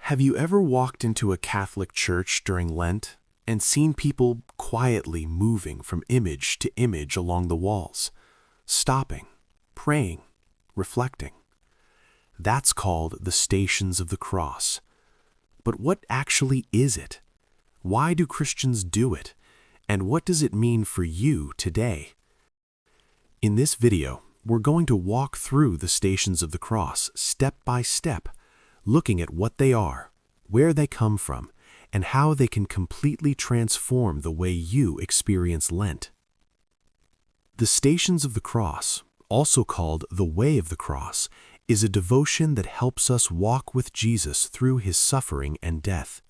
Have you ever walked into a Catholic church during Lent and seen people quietly moving from image to image along the walls, stopping, praying, reflecting? That's called the Stations of the Cross. But what actually is it? Why do Christians do it? And what does it mean for you today? In this video, we're going to walk through the Stations of the Cross step by step, looking at what they are, where they come from, and how they can completely transform the way you experience Lent. The Stations of the Cross, also called the Way of the Cross, is a devotion that helps us walk with Jesus through his suffering and death.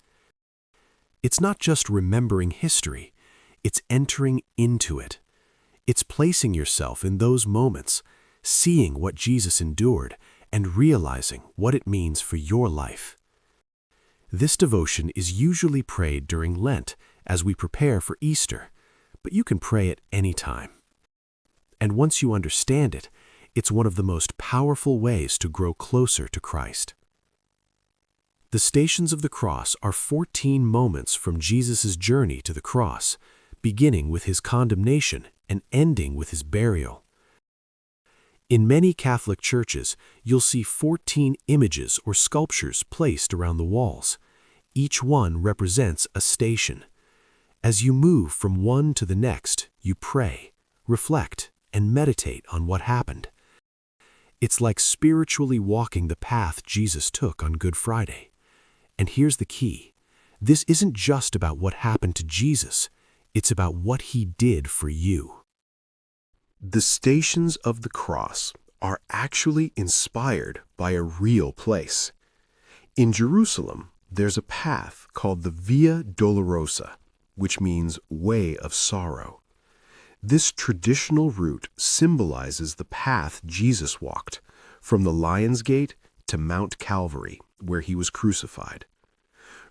It's not just remembering history, it's entering into it. It's placing yourself in those moments, seeing what Jesus endured, and realizing what it means for your life. This devotion is usually prayed during Lent as we prepare for Easter, but you can pray it any time. And once you understand it, it's one of the most powerful ways to grow closer to Christ. The Stations of the Cross are 14 moments from Jesus' journey to the cross, beginning with his condemnation and ending with his burial. In many Catholic churches, you'll see 14 images or sculptures placed around the walls. Each one represents a station. As you move from one to the next, you pray, reflect, and meditate on what happened. It's like spiritually walking the path Jesus took on Good Friday. And here's the key. This isn't just about what happened to Jesus. It's about what he did for you. The Stations of the Cross are actually inspired by a real place. In Jerusalem, there's a path called the Via Dolorosa, which means way of sorrow. This traditional route symbolizes the path Jesus walked, from the Lion's Gate to Mount Calvary, where he was crucified.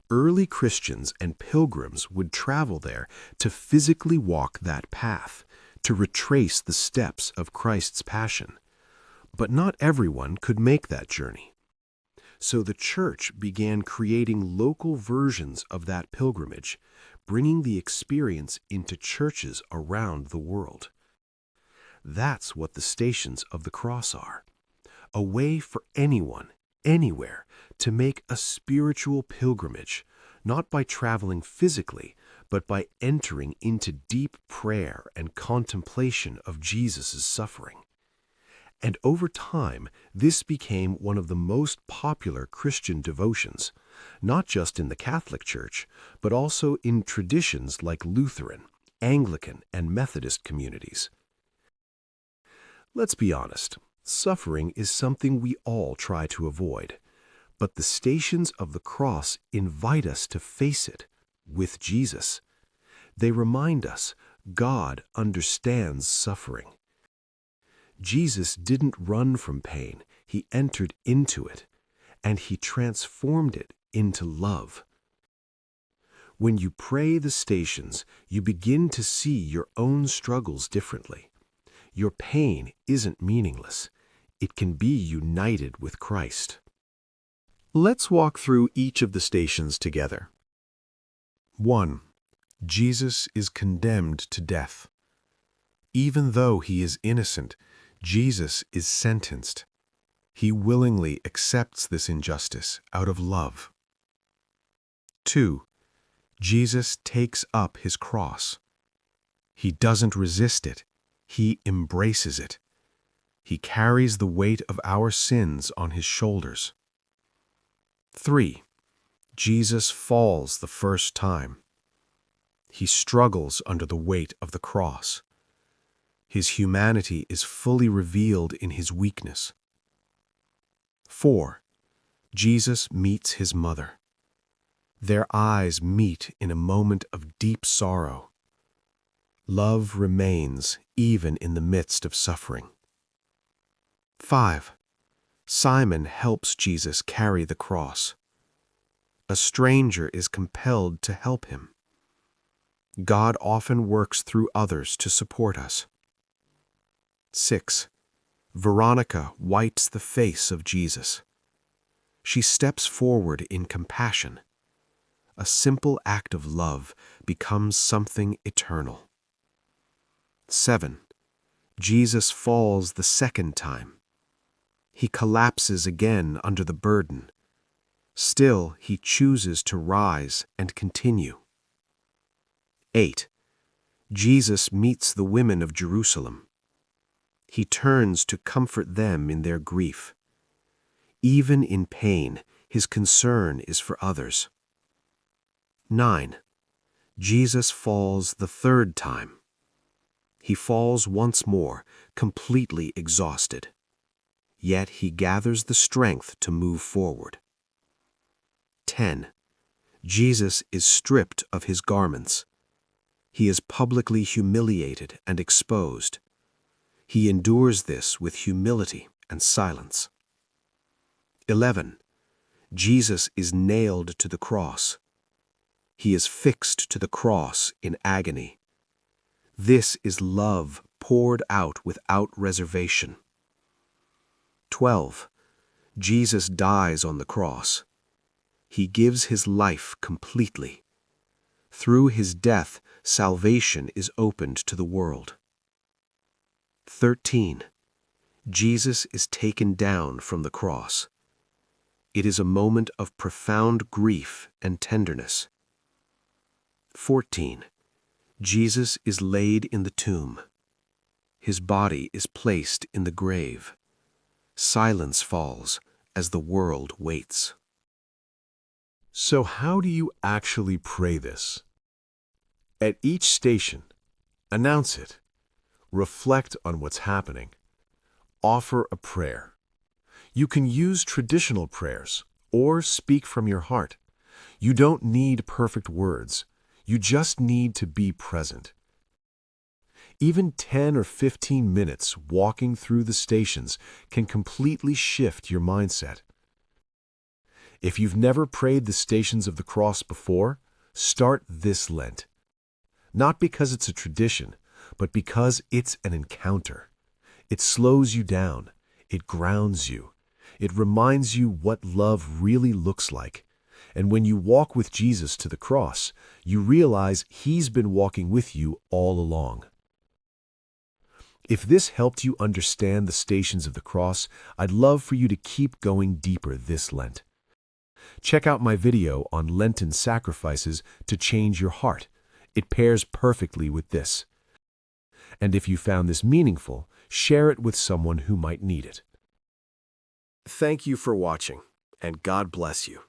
Early Christians and pilgrims would travel there to physically walk that path, to retrace the steps of Christ's passion. But not everyone could make that journey. So the Church began creating local versions of that pilgrimage, bringing the experience into churches around the world. That's what the Stations of the Cross are. A way for anyone, anywhere, to make a spiritual pilgrimage, not by traveling physically, but by entering into deep prayer and contemplation of Jesus' suffering. And over time, this became one of the most popular Christian devotions, not just in the Catholic Church, but also in traditions like Lutheran, Anglican, and Methodist communities. Let's be honest, suffering is something we all try to avoid, but the Stations of the Cross invite us to face it with Jesus. They remind us God understands suffering. Jesus didn't run from pain, he entered into it, and he transformed it into love. When you pray the Stations, you begin to see your own struggles differently. Your pain isn't meaningless. It can be united with Christ. Let's walk through each of the stations together. 1. Jesus is condemned to death. Even though he is innocent, Jesus is sentenced. He willingly accepts this injustice out of love. 2. Jesus takes up his cross. He doesn't resist it. He embraces it. He carries the weight of our sins on his shoulders. 3. Jesus falls the first time. He struggles under the weight of the cross. His humanity is fully revealed in his weakness. 4. Jesus meets his mother. Their eyes meet in a moment of deep sorrow. Love remains even in the midst of suffering. 5. Simon helps Jesus carry the cross. A stranger is compelled to help him. God often works through others to support us. 6. Veronica whites the face of Jesus. She steps forward in compassion. A simple act of love becomes something eternal. 7. Jesus falls the second time. He collapses again under the burden. Still, he chooses to rise and continue. 8. Jesus meets the women of Jerusalem. He turns to comfort them in their grief. Even in pain, his concern is for others. 9. Jesus falls the third time. He falls once more, completely exhausted. Yet he gathers the strength to move forward. 10. Jesus is stripped of his garments. He is publicly humiliated and exposed. He endures this with humility and silence. 11. Jesus is nailed to the cross. He is fixed to the cross in agony. This is love poured out without reservation. 12. Jesus dies on the cross. He gives his life completely. Through his death, salvation is opened to the world. 13. Jesus is taken down from the cross. It is a moment of profound grief and tenderness. 14. Jesus is laid in the tomb. His body is placed in the grave. Silence falls as the world waits. So how do you actually pray this? At each station, announce it. Reflect on what's happening. Offer a prayer. You can use traditional prayers or speak from your heart. You don't need perfect words. You just need to be present. Even 10 or 15 minutes walking through the stations can completely shift your mindset. If you've never prayed the Stations of the Cross before, start this Lent. Not because it's a tradition, but because it's an encounter. It slows you down. It grounds you. It reminds you what love really looks like. And when you walk with Jesus to the cross, you realize he's been walking with you all along. If this helped you understand the Stations of the Cross, I'd love for you to keep going deeper this Lent. Check out my video on Lenten sacrifices to change your heart. It pairs perfectly with this. And if you found this meaningful, share it with someone who might need it. Thank you for watching, and God bless you.